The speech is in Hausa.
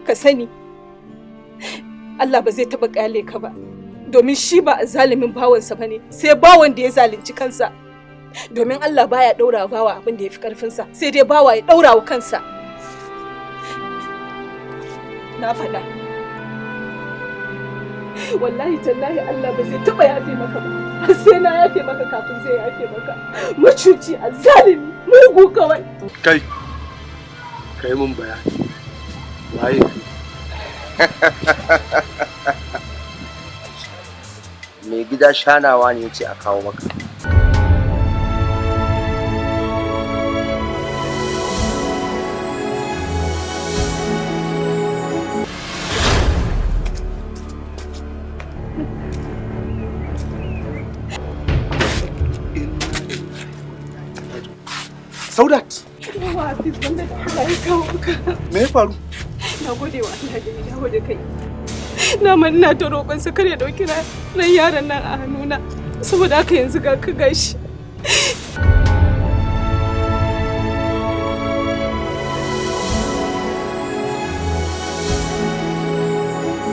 ka sani Allah ba zai taɓa ƙyale ka ba, domin shi ba zalimin bawansa ba ne, sai bawan da ya zalunci kansa. Domin Allah baya ɗaura bawa abin da ya fi ƙarfinsa, sai dai bawa ya ɗaura wa kansa. Na faɗa. Wallahi tallahi Allah ba zai taɓa yafe maka ba, har sai na yafe maka kafin zai yafe maka. Macuci, azzalimi, mugu kawai. Kai mun bayani. Waye mai gida shanawa ne yace a kawo maka. Saudat. Yawa Hafiz, wanda da Allah ya kawo ka. Me ya faru? Na gode wa Allah da ya dawo da kai. Na ina ta roƙon sa kar ya ɗauki ran yaron nan a hannuna. Saboda haka yanzu ga ka gashi.